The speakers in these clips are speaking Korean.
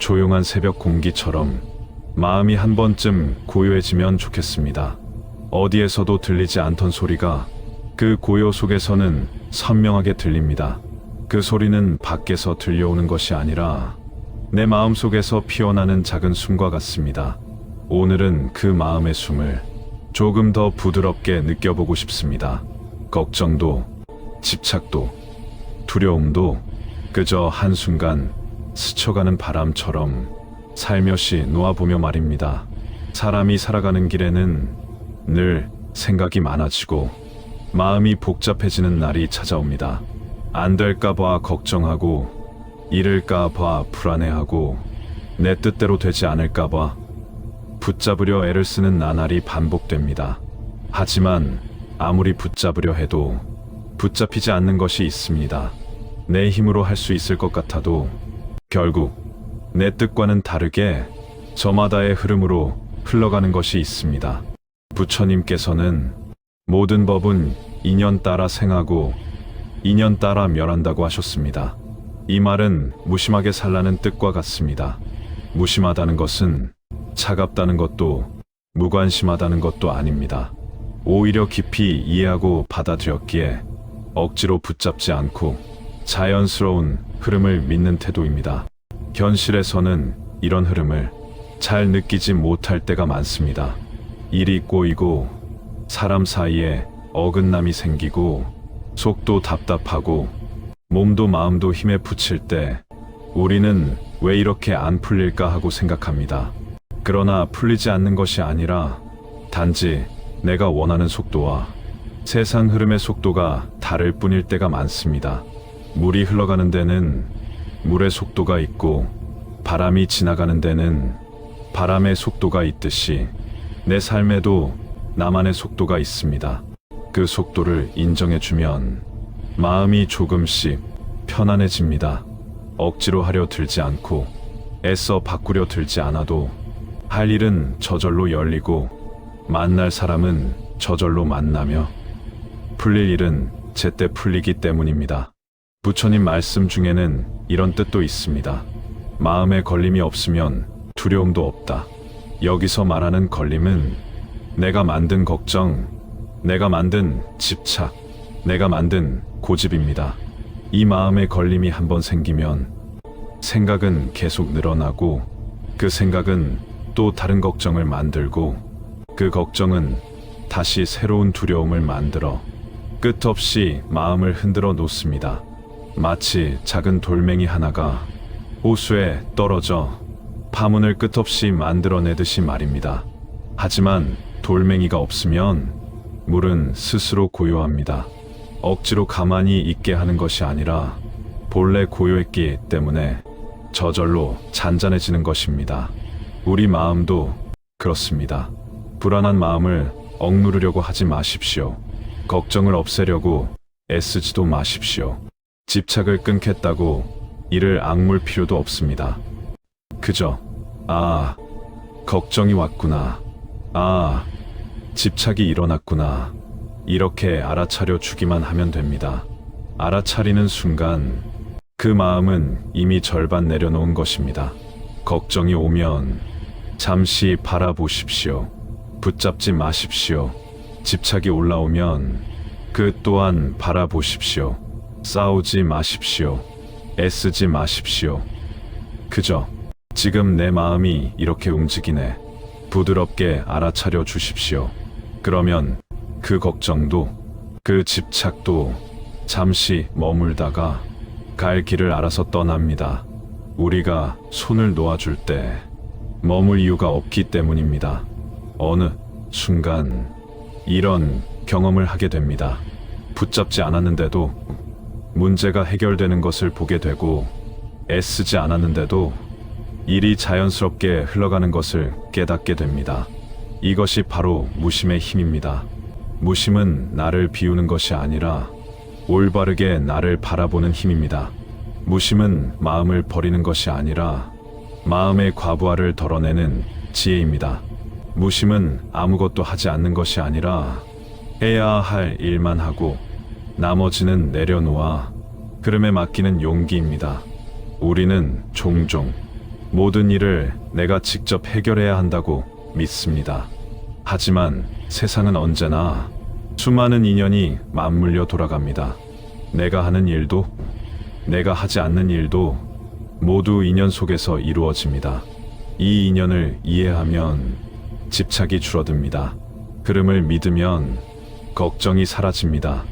조용한 새벽 공기처럼 마음이 한 번쯤 고요해지면 좋겠습니다. 어디에서도 들리지 않던 소리가 그 고요 속에서는 선명하게 들립니다. 그 소리는 밖에서 들려오는 것이 아니라 내 마음 속에서 피어나는 작은 숨과 같습니다. 오늘은 그 마음의 숨을 조금 더 부드럽게 느껴보고 싶습니다. 걱정도, 집착도, 두려움도 그저 한순간 스쳐가는 바람처럼 살며시 놓아보며 말입니다. 사람이 살아가는 길에는 늘 생각이 많아지고 마음이 복잡해지는 날이 찾아옵니다. 안 될까봐 걱정하고, 잃을까봐 불안해하고, 내 뜻대로 되지 않을까봐 붙잡으려 애를 쓰는 나날이 반복됩니다. 하지만 아무리 붙잡으려 해도 붙잡히지 않는 것이 있습니다. 내 힘으로 할 수 있을 것 같아도 결국 내 뜻과는 다르게 저마다의 흐름으로 흘러가는 것이 있습니다. 부처님께서는 모든 법은 인연 따라 생하고 인연 따라 멸한다고 하셨습니다. 이 말은 무심하게 살라는 뜻과 같습니다. 무심하다는 것은 차갑다는 것도 무관심하다는 것도 아닙니다. 오히려 깊이 이해하고 받아들였기에 억지로 붙잡지 않고 자연스러운 흐름을 믿는 태도입니다. 현실에서는 이런 흐름을 잘 느끼지 못할 때가 많습니다. 일이 꼬이고 사람 사이에 어긋남이 생기고 속도 답답하고 몸도 마음도 힘에 부칠 때 우리는 왜 이렇게 안 풀릴까 하고 생각합니다. 그러나 풀리지 않는 것이 아니라 단지 내가 원하는 속도와 세상 흐름의 속도가 다를 뿐일 때가 많습니다. 물이 흘러가는 데는 물의 속도가 있고 바람이 지나가는 데는 바람의 속도가 있듯이 내 삶에도 나만의 속도가 있습니다. 그 속도를 인정해주면 마음이 조금씩 편안해집니다. 억지로 하려 들지 않고 애써 바꾸려 들지 않아도 할 일은 저절로 열리고 만날 사람은 저절로 만나며 풀릴 일은 제때 풀리기 때문입니다. 부처님 말씀 중에는 이런 뜻도 있습니다. 마음에 걸림이 없으면 두려움도 없다. 여기서 말하는 걸림은 내가 만든 걱정, 내가 만든 집착, 내가 만든 고집입니다. 이 마음에 걸림이 한번 생기면 생각은 계속 늘어나고 그 생각은 또 다른 걱정을 만들고 그 걱정은 다시 새로운 두려움을 만들어 끝없이 마음을 흔들어 놓습니다. 마치 작은 돌멩이 하나가 호수에 떨어져 파문을 끝없이 만들어내듯이 말입니다. 하지만 돌멩이가 없으면 물은 스스로 고요합니다. 억지로 가만히 있게 하는 것이 아니라 본래 고요했기 때문에 저절로 잔잔해지는 것입니다. 우리 마음도 그렇습니다. 불안한 마음을 억누르려고 하지 마십시오. 걱정을 없애려고 애쓰지도 마십시오. 집착을 끊겠다고 이를 악물 필요도 없습니다. 그저 걱정이 왔구나. 집착이 일어났구나. 이렇게 알아차려 주기만 하면 됩니다. 알아차리는 순간 그 마음은 이미 절반 내려놓은 것입니다. 걱정이 오면 잠시 바라보십시오. 붙잡지 마십시오. 집착이 올라오면 그 또한 바라보십시오. 싸우지 마십시오. 애쓰지 마십시오. 그저 지금 내 마음이 이렇게 움직이네. 부드럽게 알아차려 주십시오. 그러면 그 걱정도 그 집착도 잠시 머물다가 갈 길을 알아서 떠납니다. 우리가 손을 놓아줄 때 머물 이유가 없기 때문입니다. 어느 순간 이런 경험을 하게 됩니다. 붙잡지 않았는데도 문제가 해결되는 것을 보게 되고 애쓰지 않았는데도 일이 자연스럽게 흘러가는 것을 깨닫게 됩니다. 이것이 바로 무심의 힘입니다. 무심은 나를 비우는 것이 아니라 올바르게 나를 바라보는 힘입니다. 무심은 마음을 버리는 것이 아니라 마음의 과부하를 덜어내는 지혜입니다. 무심은 아무것도 하지 않는 것이 아니라 해야 할 일만 하고 나머지는 내려놓아 흐름에 맡기는 용기입니다. 우리는 종종 모든 일을 내가 직접 해결해야 한다고 믿습니다. 하지만 세상은 언제나 수많은 인연이 맞물려 돌아갑니다. 내가 하는 일도, 내가 하지 않는 일도 모두 인연 속에서 이루어집니다. 이 인연을 이해하면 집착이 줄어듭니다. 흐름을 믿으면 걱정이 사라집니다.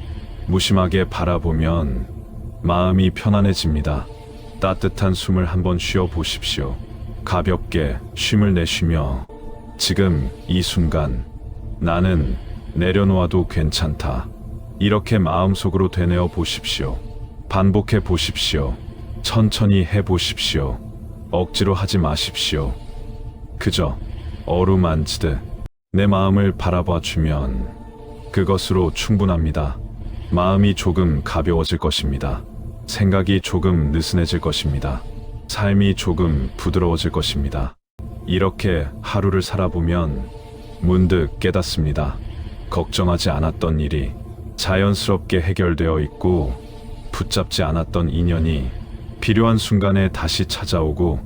무심하게 바라보면 마음이 편안해집니다. 따뜻한 숨을 한번 쉬어 보십시오. 가볍게 쉼을 내쉬며 지금 이 순간 나는 내려놓아도 괜찮다. 이렇게 마음속으로 되뇌어 보십시오. 반복해 보십시오. 천천히 해 보십시오. 억지로 하지 마십시오. 그저 어루만지듯 내 마음을 바라봐 주면 그것으로 충분합니다. 마음이 조금 가벼워질 것입니다. 생각이 조금 느슨해질 것입니다. 삶이 조금 부드러워질 것입니다. 이렇게 하루를 살아보면 문득 깨닫습니다. 걱정하지 않았던 일이 자연스럽게 해결되어 있고, 붙잡지 않았던 인연이 필요한 순간에 다시 찾아오고,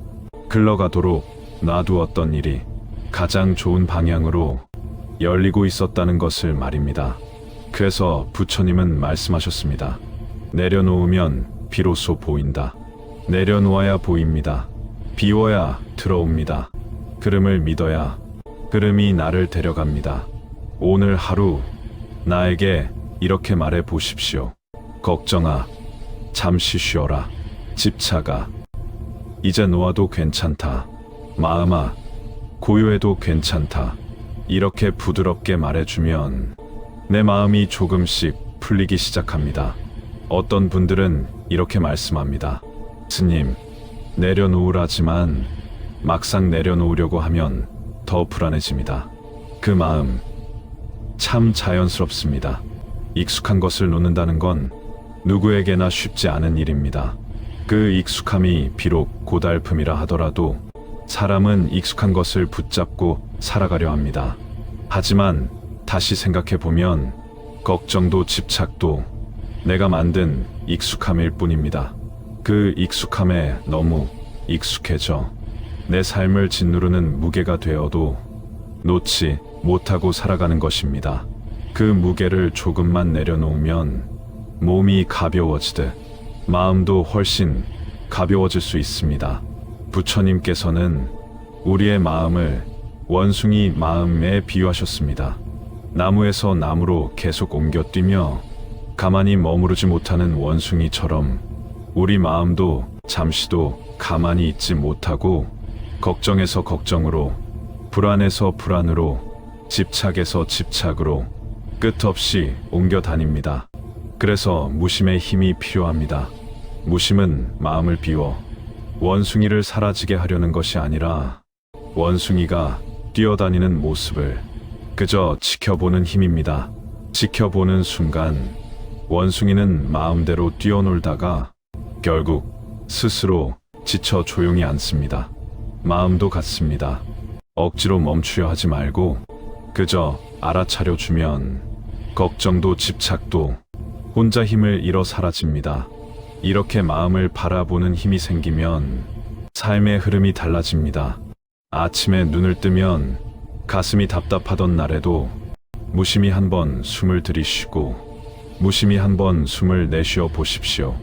흘러가도록 놔두었던 일이 가장 좋은 방향으로 열리고 있었다는 것을 말입니다. 그래서 부처님은 말씀하셨습니다. 내려놓으면 비로소 보인다. 내려놓아야 보입니다. 비워야 들어옵니다. 흐름을 믿어야 흐름이 나를 데려갑니다. 오늘 하루 나에게 이렇게 말해 보십시오. 걱정아, 잠시 쉬어라. 집착아, 이제 놓아도 괜찮다. 마음아, 고요해도 괜찮다. 이렇게 부드럽게 말해주면 내 마음이 조금씩 풀리기 시작합니다. 어떤 분들은 이렇게 말씀합니다. 스님, 내려놓으라지만 막상 내려놓으려고 하면 더 불안해집니다. 그 마음 참 자연스럽습니다. 익숙한 것을 놓는다는 건 누구에게나 쉽지 않은 일입니다. 그 익숙함이 비록 고달픔이라 하더라도 사람은 익숙한 것을 붙잡고 살아가려 합니다. 하지만 다시 생각해 보면 걱정도 집착도 내가 만든 익숙함일 뿐입니다. 그 익숙함에 너무 익숙해져 내 삶을 짓누르는 무게가 되어도 놓지 못하고 살아가는 것입니다. 그 무게를 조금만 내려놓으면 몸이 가벼워지듯 마음도 훨씬 가벼워질 수 있습니다. 부처님께서는 우리의 마음을 원숭이 마음에 비유하셨습니다. 나무에서 나무로 계속 옮겨뛰며 가만히 머무르지 못하는 원숭이처럼 우리 마음도 잠시도 가만히 있지 못하고 걱정에서 걱정으로, 불안에서 불안으로, 집착에서 집착으로 끝없이 옮겨 다닙니다. 그래서 무심의 힘이 필요합니다. 무심은 마음을 비워 원숭이를 사라지게 하려는 것이 아니라 원숭이가 뛰어다니는 모습을 그저 지켜보는 힘입니다. 지켜보는 순간 원숭이는 마음대로 뛰어놀다가 결국 스스로 지쳐 조용히 앉습니다. 마음도 같습니다. 억지로 멈추려 하지 말고 그저 알아차려 주면 걱정도 집착도 혼자 힘을 잃어 사라집니다. 이렇게 마음을 바라보는 힘이 생기면 삶의 흐름이 달라집니다. 아침에 눈을 뜨면 가슴이 답답하던 날에도 무심히 한번 숨을 들이쉬고 무심히 한번 숨을 내쉬어 보십시오.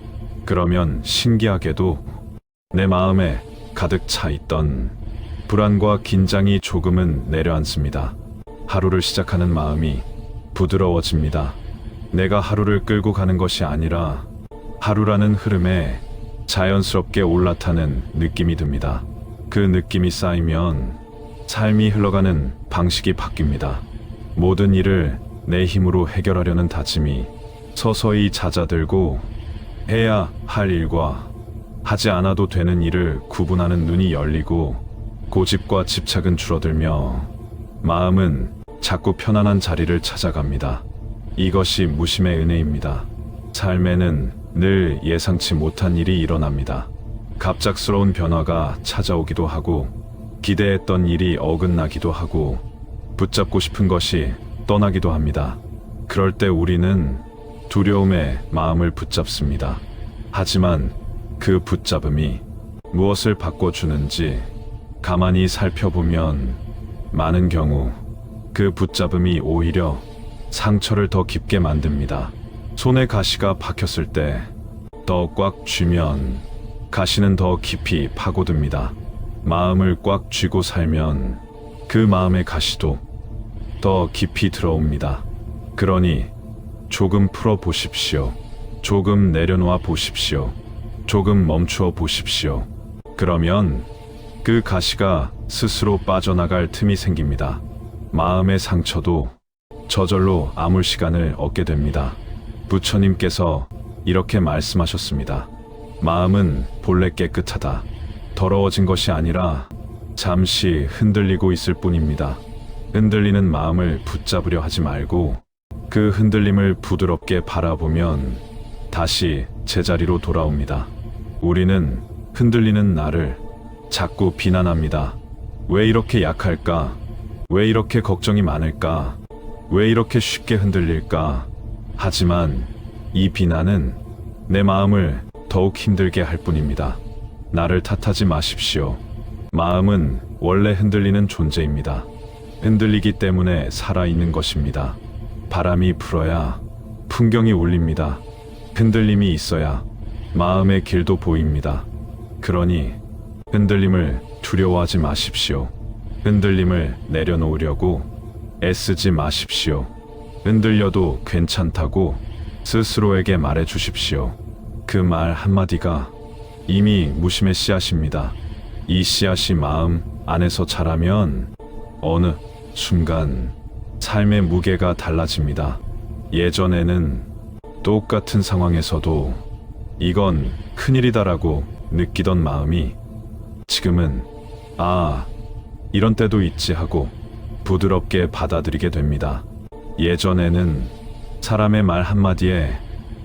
그러면 신기하게도 내 마음에 가득 차 있던 불안과 긴장이 조금은 내려앉습니다. 하루를 시작하는 마음이 부드러워집니다. 내가 하루를 끌고 가는 것이 아니라 하루라는 흐름에 자연스럽게 올라타는 느낌이 듭니다. 그 느낌이 쌓이면 삶이 흘러가는 방식이 바뀝니다. 모든 일을 내 힘으로 해결하려는 다짐이 서서히 잦아들고 해야 할 일과 하지 않아도 되는 일을 구분하는 눈이 열리고 고집과 집착은 줄어들며 마음은 자꾸 편안한 자리를 찾아갑니다. 이것이 무심의 은혜입니다. 삶에는 늘 예상치 못한 일이 일어납니다. 갑작스러운 변화가 찾아오기도 하고 기대했던 일이 어긋나기도 하고 붙잡고 싶은 것이 떠나기도 합니다. 그럴 때 우리는 두려움에 마음을 붙잡습니다. 하지만 그 붙잡음이 무엇을 바꿔주는지 가만히 살펴보면 많은 경우 그 붙잡음이 오히려 상처를 더 깊게 만듭니다. 손에 가시가 박혔을 때 더 꽉 쥐면 가시는 더 깊이 파고듭니다. 마음을 꽉 쥐고 살면 그 마음의 가시도 더 깊이 들어옵니다. 그러니 조금 풀어 보십시오. 조금 내려놓아 보십시오. 조금 멈추어 보십시오. 그러면 그 가시가 스스로 빠져나갈 틈이 생깁니다. 마음의 상처도 저절로 아물 시간을 얻게 됩니다. 부처님께서 이렇게 말씀하셨습니다. 마음은 본래 깨끗하다. 더러워진 것이 아니라 잠시 흔들리고 있을 뿐입니다. 흔들리는 마음을 붙잡으려 하지 말고 그 흔들림을 부드럽게 바라보면 다시 제자리로 돌아옵니다. 우리는 흔들리는 나를 자꾸 비난합니다. 왜 이렇게 약할까? 왜 이렇게 걱정이 많을까? 왜 이렇게 쉽게 흔들릴까? 하지만 이 비난은 내 마음을 더욱 힘들게 할 뿐입니다. 나를 탓하지 마십시오. 마음은 원래 흔들리는 존재입니다. 흔들리기 때문에 살아있는 것입니다. 바람이 불어야 풍경이 울립니다. 흔들림이 있어야 마음의 길도 보입니다. 그러니 흔들림을 두려워하지 마십시오. 흔들림을 내려놓으려고 애쓰지 마십시오. 흔들려도 괜찮다고 스스로에게 말해 주십시오. 그 말 한마디가 이미 무심의 씨앗입니다. 이 씨앗이 마음 안에서 자라면 어느 순간 삶의 무게가 달라집니다. 예전에는 똑같은 상황에서도 이건 큰일이다라고 느끼던 마음이 지금은 이런 때도 있지 하고 부드럽게 받아들이게 됩니다. 예전에는 사람의 말 한마디에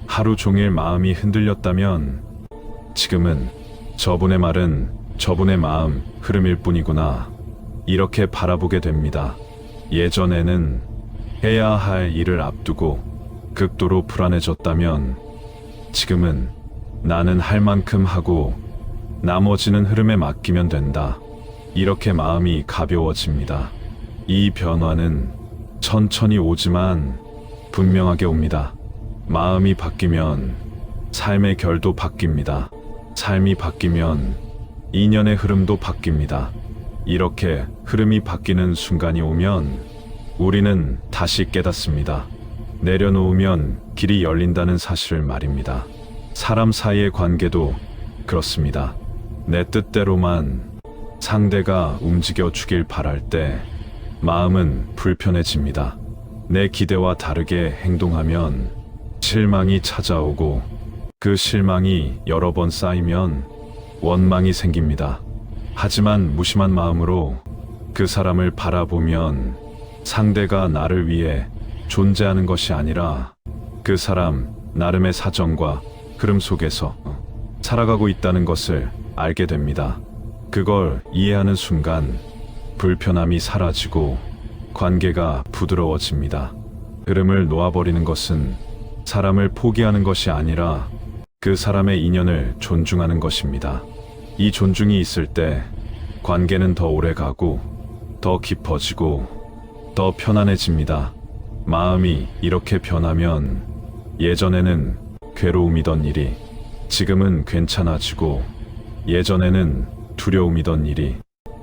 하루 종일 마음이 흔들렸다면 지금은 저분의 말은 저분의 마음 흐름일 뿐이구나 이렇게 바라보게 됩니다. 예전에는 해야 할 일을 앞두고 극도로 불안해졌다면 지금은 나는 할 만큼 하고 나머지는 흐름에 맡기면 된다. 이렇게 마음이 가벼워집니다. 이 변화는 천천히 오지만 분명하게 옵니다. 마음이 바뀌면 삶의 결도 바뀝니다. 삶이 바뀌면 인연의 흐름도 바뀝니다. 이렇게 흐름이 바뀌는 순간이 오면 우리는 다시 깨닫습니다. 내려놓으면 길이 열린다는 사실을 말입니다. 사람 사이의 관계도 그렇습니다. 내 뜻대로만 상대가 움직여 주길 바랄 때 마음은 불편해집니다. 내 기대와 다르게 행동하면 실망이 찾아오고 그 실망이 여러 번 쌓이면 원망이 생깁니다. 하지만 무심한 마음으로 그 사람을 바라보면 상대가 나를 위해 존재하는 것이 아니라 그 사람 나름의 사정과 흐름 속에서 살아가고 있다는 것을 알게 됩니다. 그걸 이해하는 순간 불편함이 사라지고 관계가 부드러워집니다. 흐름을 놓아버리는 것은 사람을 포기하는 것이 아니라 그 사람의 인연을 존중하는 것입니다. 이 존중이 있을 때 관계는 더 오래가고 더 깊어지고 더 편안해집니다. 마음이 이렇게 변하면 예전에는 괴로움이던 일이 지금은 괜찮아지고 예전에는 두려움이던 일이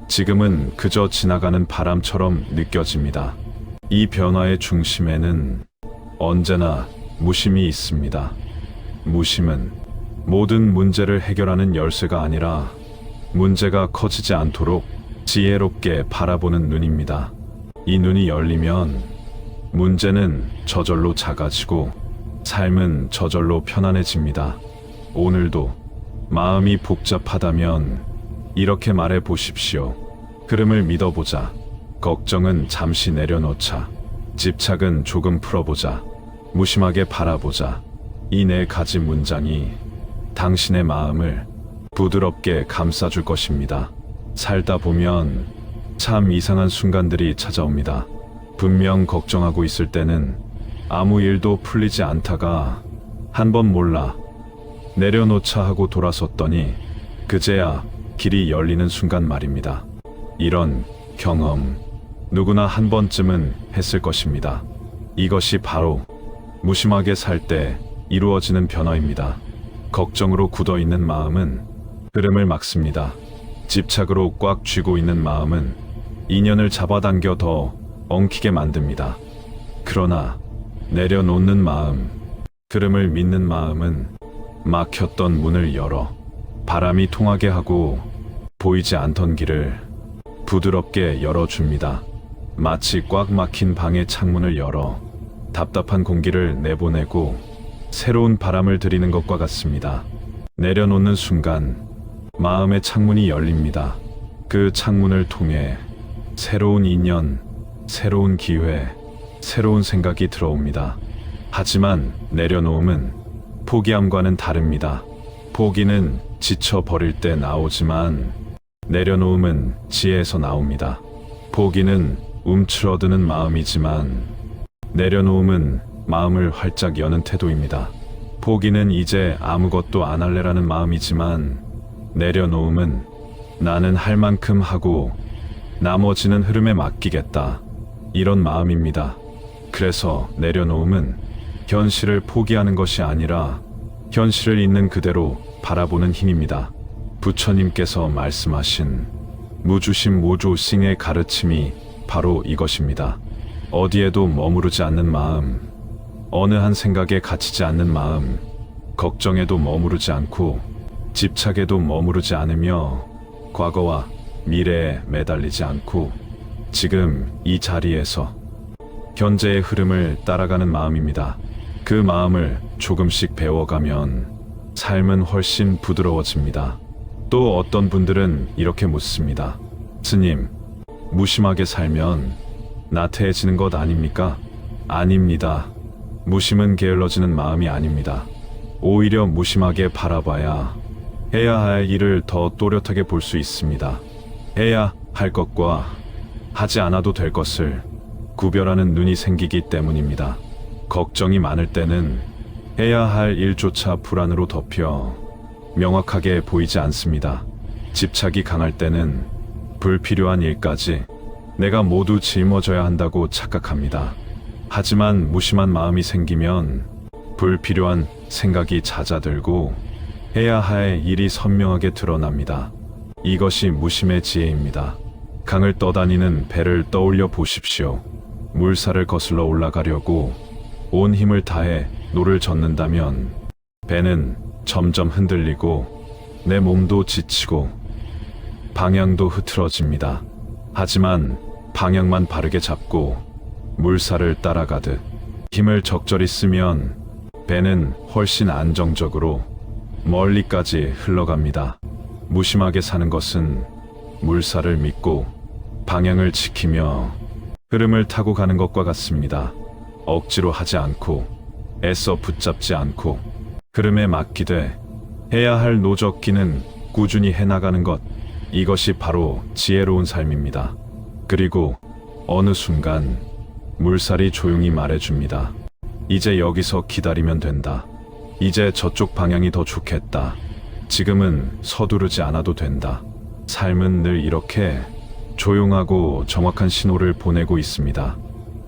지금은 그저 지나가는 바람처럼 느껴집니다. 이 변화의 중심에는 언제나 무심이 있습니다. 무심은 모든 문제를 해결하는 열쇠가 아니라 문제가 커지지 않도록 지혜롭게 바라보는 눈입니다. 이 눈이 열리면 문제는 저절로 작아지고 삶은 저절로 편안해집니다. 오늘도 마음이 복잡하다면 이렇게 말해 보십시오. 흐름을 믿어보자. 걱정은 잠시 내려놓자. 집착은 조금 풀어보자. 무심하게 바라보자. 이 네 가지 문장이 당신의 마음을 부드럽게 감싸줄 것입니다. 살다 보면 참 이상한 순간들이 찾아옵니다. 분명 걱정하고 있을 때는 아무 일도 풀리지 않다가 한 번 몰라 내려놓자 하고 돌아섰더니 그제야 길이 열리는 순간 말입니다. 이런 경험 누구나 한 번쯤은 했을 것입니다. 이것이 바로 무심하게 살 때 이루어지는 변화입니다. 걱정으로 굳어 있는 마음은 흐름을 막습니다. 집착으로 꽉 쥐고 있는 마음은 인연을 잡아당겨 더 엉키게 만듭니다. 그러나 내려놓는 마음, 흐름을 믿는 마음은 막혔던 문을 열어 바람이 통하게 하고 보이지 않던 길을 부드럽게 열어줍니다. 마치 꽉 막힌 방의 창문을 열어 답답한 공기를 내보내고 새로운 바람을 들이는 것과 같습니다. 내려놓는 순간 마음의 창문이 열립니다. 그 창문을 통해 새로운 인연, 새로운 기회, 새로운 생각이 들어옵니다. 하지만 내려놓음은 포기함과는 다릅니다. 포기는 지쳐버릴 때 나오지만 내려놓음은 지혜에서 나옵니다. 포기는 움츠러드는 마음이지만 내려놓음은 마음을 활짝 여는 태도입니다. 포기는 이제 아무것도 안 할래라는 마음이지만 내려놓음은 나는 할 만큼 하고 나머지는 흐름에 맡기겠다, 이런 마음입니다. 그래서 내려놓음은 현실을 포기하는 것이 아니라 현실을 있는 그대로 바라보는 힘입니다. 부처님께서 말씀하신 무주심 무조싱의 가르침이 바로 이것입니다. 어디에도 머무르지 않는 마음, 어느 한 생각에 갇히지 않는 마음, 걱정에도 머무르지 않고 집착에도 머무르지 않으며 과거와 미래에 매달리지 않고 지금 이 자리에서 현재의 흐름을 따라가는 마음입니다. 그 마음을 조금씩 배워가면 삶은 훨씬 부드러워집니다. 또 어떤 분들은 이렇게 묻습니다. 스님, 무심하게 살면 나태해지는 것 아닙니까? 아닙니다. 무심은 게을러지는 마음이 아닙니다. 오히려 무심하게 바라봐야 해야 할 일을 더 또렷하게 볼 수 있습니다. 해야 할 것과 하지 않아도 될 것을 구별하는 눈이 생기기 때문입니다. 걱정이 많을 때는 해야 할 일조차 불안으로 덮여 명확하게 보이지 않습니다. 집착이 강할 때는 불필요한 일까지 내가 모두 짊어져야 한다고 착각합니다. 하지만 무심한 마음이 생기면 불필요한 생각이 잦아들고 해야 할 일이 선명하게 드러납니다. 이것이 무심의 지혜입니다. 강을 떠다니는 배를 떠올려 보십시오. 물살을 거슬러 올라가려고 온 힘을 다해 노를 젓는다면 배는 점점 흔들리고 내 몸도 지치고 방향도 흐트러집니다. 하지만 방향만 바르게 잡고 물살을 따라가듯 힘을 적절히 쓰면 배는 훨씬 안정적으로 멀리까지 흘러갑니다. 무심하게 사는 것은 물살을 믿고 방향을 지키며 흐름을 타고 가는 것과 같습니다. 억지로 하지 않고 애써 붙잡지 않고 흐름에 맡기되 해야 할 노젓기는 꾸준히 해나가는 것, 이것이 바로 지혜로운 삶입니다. 그리고 어느 순간 물살이 조용히 말해줍니다. 이제 여기서 기다리면 된다. 이제 저쪽 방향이 더 좋겠다. 지금은 서두르지 않아도 된다. 삶은 늘 이렇게 조용하고 정확한 신호를 보내고 있습니다.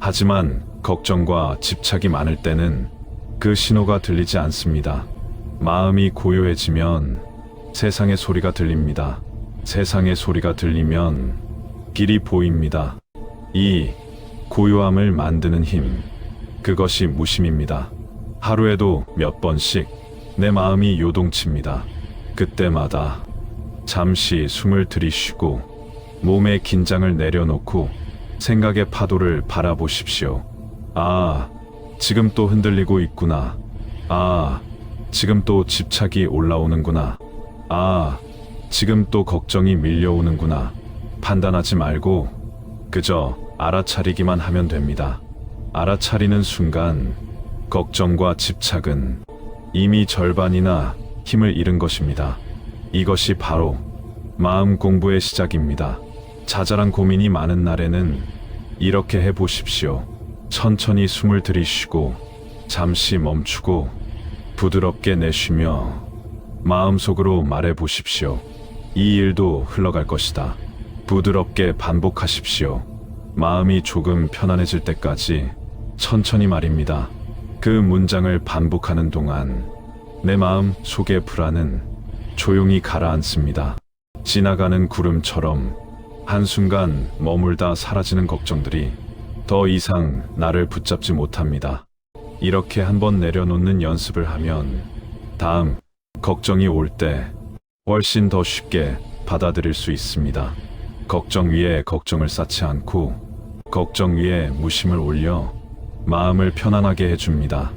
하지만 걱정과 집착이 많을 때는 그 신호가 들리지 않습니다. 마음이 고요해지면 세상의 소리가 들립니다. 세상의 소리가 들리면 길이 보입니다. 이 고요함을 만드는 힘, 그것이 무심입니다. 하루에도 몇 번씩 내 마음이 요동칩니다. 그때마다 잠시 숨을 들이쉬고 몸의 긴장을 내려놓고 생각의 파도를 바라보십시오. 아, 지금 또 흔들리고 있구나. 아, 지금 또 집착이 올라오는구나. 아, 지금 또 걱정이 밀려오는구나. 판단하지 말고 그저 알아차리기만 하면 됩니다. 알아차리는 순간 걱정과 집착은 이미 절반이나 힘을 잃은 것입니다. 이것이 바로 마음 공부의 시작입니다. 자잘한 고민이 많은 날에는 이렇게 해보십시오. 천천히 숨을 들이쉬고 잠시 멈추고 부드럽게 내쉬며 마음속으로 말해보십시오. 이 일도 흘러갈 것이다. 부드럽게 반복하십시오. 마음이 조금 편안해질 때까지 천천히 말입니다. 그 문장을 반복하는 동안 내 마음 속의 불안은 조용히 가라앉습니다. 지나가는 구름처럼 한순간 머물다 사라지는 걱정들이 더 이상 나를 붙잡지 못합니다. 이렇게 한번 내려놓는 연습을 하면 다음 걱정이 올 때 훨씬 더 쉽게 받아들일 수 있습니다. 걱정 위에 걱정을 쌓지 않고 걱정 위에 무심을 올려 마음을 편안하게 해줍니다.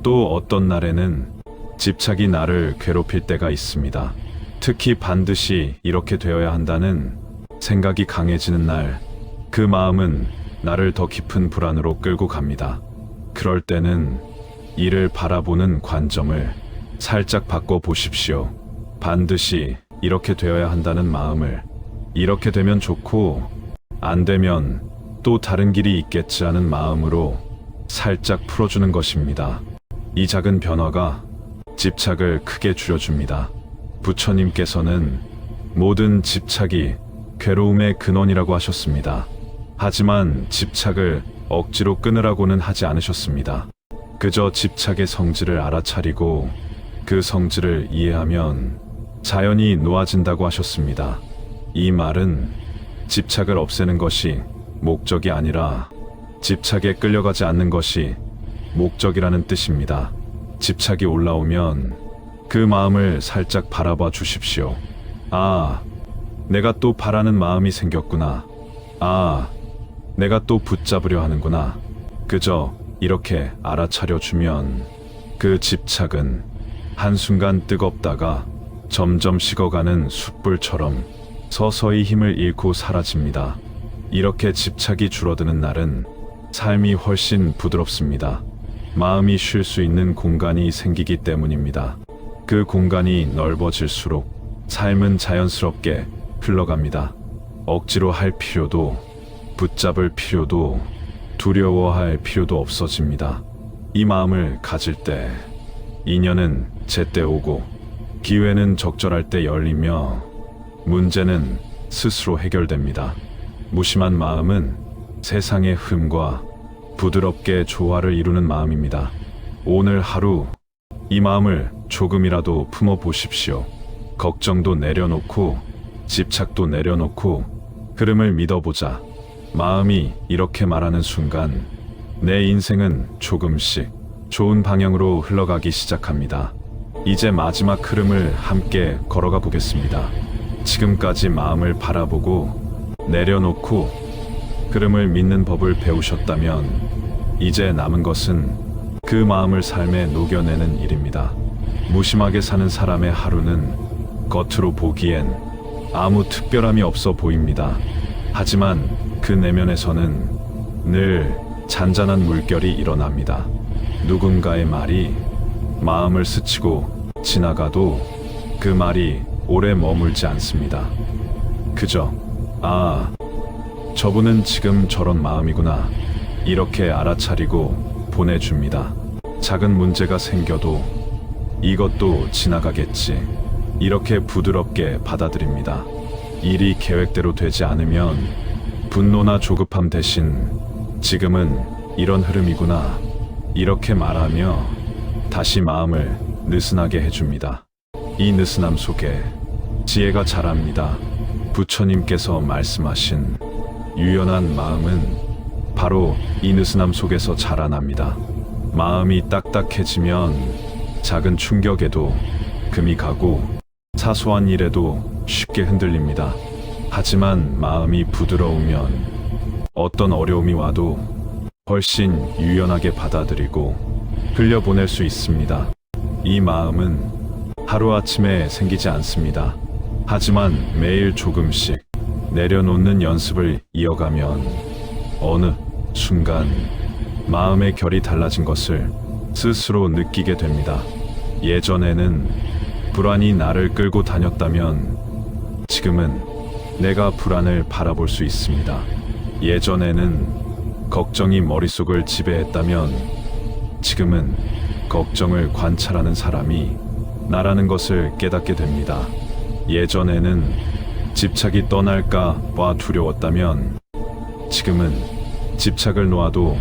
또 어떤 날에는 집착이 나를 괴롭힐 때가 있습니다. 특히 반드시 이렇게 되어야 한다는 생각이 강해지는 날, 그 마음은 나를 더 깊은 불안으로 끌고 갑니다. 그럴 때는 이를 바라보는 관점을 살짝 바꿔 보십시오. 반드시 이렇게 되어야 한다는 마음을 이렇게 되면 좋고 안 되면 또 다른 길이 있겠지 하는 마음으로 살짝 풀어주는 것입니다. 이 작은 변화가 집착을 크게 줄여줍니다. 부처님께서는 모든 집착이 괴로움의 근원이라고 하셨습니다. 하지만 집착을 억지로 끊으라고는 하지 않으셨습니다. 그저 집착의 성질을 알아차리고 그 성질을 이해하면 자연히 놓아진다고 하셨습니다. 이 말은 집착을 없애는 것이 목적이 아니라 집착에 끌려가지 않는 것이 목적이라는 뜻입니다. 집착이 올라오면 그 마음을 살짝 바라봐 주십시오. 아, 내가 또 바라는 마음이 생겼구나. 아, 내가 또 붙잡으려 하는구나. 그저 이렇게 알아차려 주면 그 집착은 한순간 뜨겁다가 점점 식어가는 숯불처럼 서서히 힘을 잃고 사라집니다. 이렇게 집착이 줄어드는 날은 삶이 훨씬 부드럽습니다. 마음이 쉴 수 있는 공간이 생기기 때문입니다. 그 공간이 넓어질수록 삶은 자연스럽게 흘러갑니다. 억지로 할 필요도, 붙잡을 필요도, 두려워할 필요도 없어집니다. 이 마음을 가질 때 인연은 제때 오고 기회는 적절할 때 열리며 문제는 스스로 해결됩니다. 무심한 마음은 세상의 흐름과 부드럽게 조화를 이루는 마음입니다. 오늘 하루 이 마음을 조금이라도 품어 보십시오. 걱정도 내려놓고 집착도 내려놓고 흐름을 믿어보자. 마음이 이렇게 말하는 순간 내 인생은 조금씩 좋은 방향으로 흘러가기 시작합니다. 이제 마지막 흐름을 함께 걸어가 보겠습니다. 지금까지 마음을 바라보고 내려놓고 흐름을 믿는 법을 배우셨다면 이제 남은 것은 그 마음을 삶에 녹여내는 일입니다. 무심하게 사는 사람의 하루는 겉으로 보기엔 아무 특별함이 없어 보입니다. 하지만 그 내면에서는 늘 잔잔한 물결이 일어납니다. 누군가의 말이 마음을 스치고 지나가도 그 말이 오래 머물지 않습니다. 그저 아, 저분은 지금 저런 마음이구나 이렇게 알아차리고 보내줍니다. 작은 문제가 생겨도 이것도 지나가겠지 이렇게 부드럽게 받아들입니다. 일이 계획대로 되지 않으면 분노나 조급함 대신 지금은 이런 흐름이구나 이렇게 말하며 다시 마음을 느슨하게 해줍니다. 이 느슨함 속에 지혜가 자랍니다. 부처님께서 말씀하신 유연한 마음은 바로 이 느슨함 속에서 자라납니다. 마음이 딱딱해지면 작은 충격에도 금이 가고 사소한 일에도 쉽게 흔들립니다. 하지만 마음이 부드러우면 어떤 어려움이 와도 훨씬 유연하게 받아들이고 흘려보낼 수 있습니다. 이 마음은 하루아침에 생기지 않습니다. 하지만 매일 조금씩 내려놓는 연습을 이어가면 어느 순간 마음의 결이 달라진 것을 스스로 느끼게 됩니다. 예전에는 불안이 나를 끌고 다녔다면 지금은 내가 불안을 바라볼 수 있습니다. 예전에는 걱정이 머릿속을 지배했다면 지금은 걱정을 관찰하는 사람이 나라는 것을 깨닫게 됩니다. 예전에는 집착이 떠날까 봐 두려웠다면 지금은 집착을 놓아도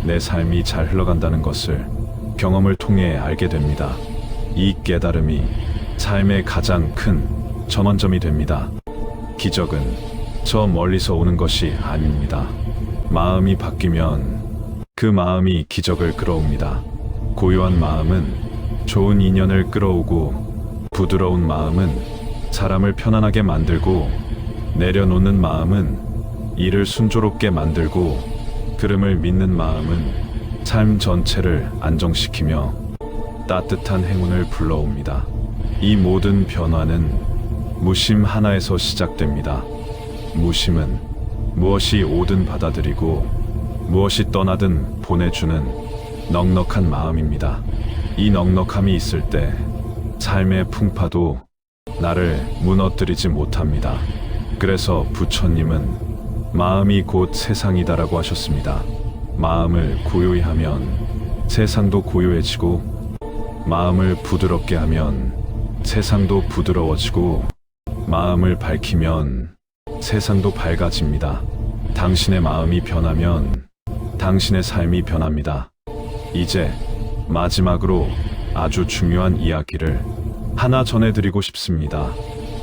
내 삶이 잘 흘러간다는 것을 경험을 통해 알게 됩니다. 이 깨달음이 삶의 가장 큰 전환점이 됩니다. 기적은 저 멀리서 오는 것이 아닙니다. 마음이 바뀌면 그 마음이 기적을 끌어옵니다. 고요한 마음은 좋은 인연을 끌어오고, 부드러운 마음은 사람을 편안하게 만들고, 내려놓는 마음은 일을 순조롭게 만들고, 흐름을 믿는 마음은 삶 전체를 안정시키며 따뜻한 행운을 불러옵니다. 이 모든 변화는 무심 하나에서 시작됩니다. 무심은 무엇이 오든 받아들이고 무엇이 떠나든 보내주는 넉넉한 마음입니다. 이 넉넉함이 있을 때 삶의 풍파도 나를 무너뜨리지 못합니다. 그래서 부처님은 마음이 곧 세상이다라고 하셨습니다. 마음을 고요히 하면 세상도 고요해지고, 마음을 부드럽게 하면 세상도 부드러워지고, 마음을 밝히면 세상도 밝아집니다. 당신의 마음이 변하면 당신의 삶이 변합니다. 이제 마지막으로 아주 중요한 이야기를 하나 전해드리고 싶습니다.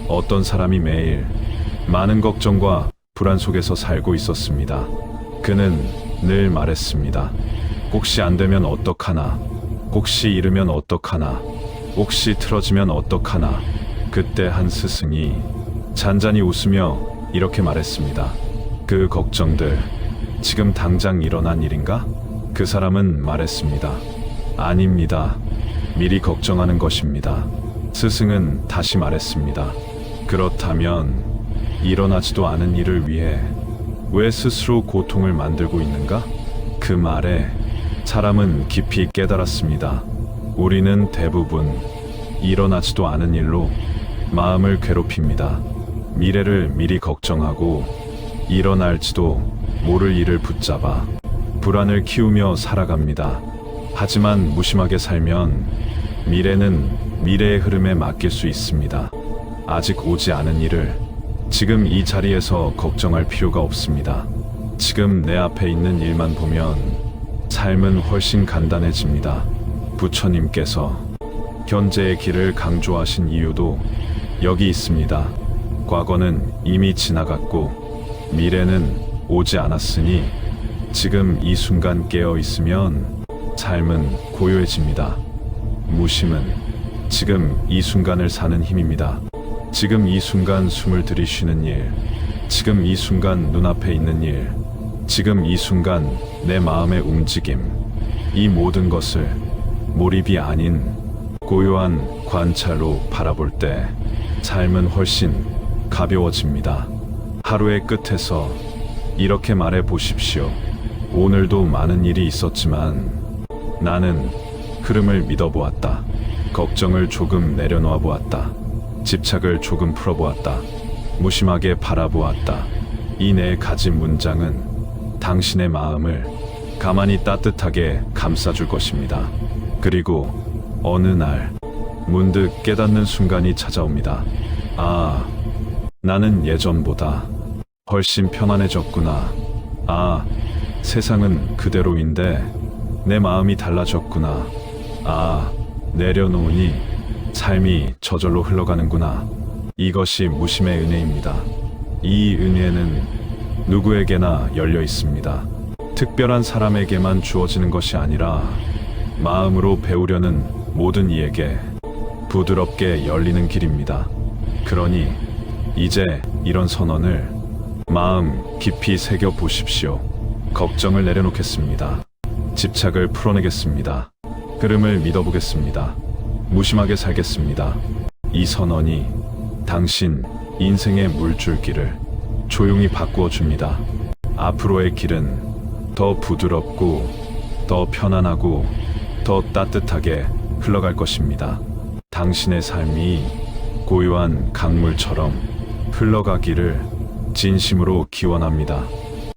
어떤 사람이 매일 많은 걱정과 불안 속에서 살고 있었습니다. 그는 늘 말했습니다. 혹시 안 되면 어떡하나? 혹시 잃으면 어떡하나? 혹시 틀어지면 어떡하나? 그때 한 스승이 잔잔히 웃으며 이렇게 말했습니다. 그 걱정들 지금 당장 일어난 일인가? 그 사람은 말했습니다. 아닙니다. 미리 걱정하는 것입니다. 스승은 다시 말했습니다. 그렇다면 일어나지도 않은 일을 위해 왜 스스로 고통을 만들고 있는가? 그 말에 사람은 깊이 깨달았습니다. 우리는 대부분 일어나지도 않은 일로 마음을 괴롭힙니다. 미래를 미리 걱정하고 일어날지도 모를 일을 붙잡아 불안을 키우며 살아갑니다. 하지만 무심하게 살면 미래는 미래의 흐름에 맡길 수 있습니다. 아직 오지 않은 일을 지금 이 자리에서 걱정할 필요가 없습니다. 지금 내 앞에 있는 일만 보면 삶은 훨씬 간단해집니다. 부처님께서 현재의 길을 강조하신 이유도 여기 있습니다. 과거는 이미 지나갔고 미래는 오지 않았으니 지금 이 순간 깨어 있으면 삶은 고요해집니다. 무심은 지금 이 순간을 사는 힘입니다. 지금 이 순간 숨을 들이쉬는 일, 지금 이 순간 눈앞에 있는 일, 지금 이 순간 내 마음의 움직임, 이 모든 것을 몰입이 아닌 고요한 관찰로 바라볼 때 삶은 훨씬 가벼워집니다. 하루의 끝에서 이렇게 말해 보십시오. 오늘도 많은 일이 있었지만 나는 흐름을 믿어보았다. 걱정을 조금 내려놓아 보았다. 집착을 조금 풀어보았다. 무심하게 바라보았다. 이 네 가지 문장은 당신의 마음을 가만히 따뜻하게 감싸줄 것입니다. 그리고 어느 날 문득 깨닫는 순간이 찾아옵니다. 아, 나는 예전보다 훨씬 편안해졌구나. 아, 세상은 그대로인데 내 마음이 달라졌구나. 아, 내려놓으니 삶이 저절로 흘러가는구나. 이것이 무심의 은혜입니다. 이 은혜는 누구에게나 열려 있습니다. 특별한 사람에게만 주어지는 것이 아니라 마음으로 배우려는 모든 이에게 부드럽게 열리는 길입니다. 그러니 이제 이런 선언을 마음 깊이 새겨 보십시오. 걱정을 내려놓겠습니다. 집착을 풀어내겠습니다. 흐름을 믿어보겠습니다. 무심하게 살겠습니다. 이 선언이 당신 인생의 물줄기를 조용히 바꾸어 줍니다. 앞으로의 길은 더 부드럽고 더 편안하고 더 따뜻하게 흘러갈 것입니다. 당신의 삶이 고요한 강물처럼 흘러가기를 진심으로 기원합니다.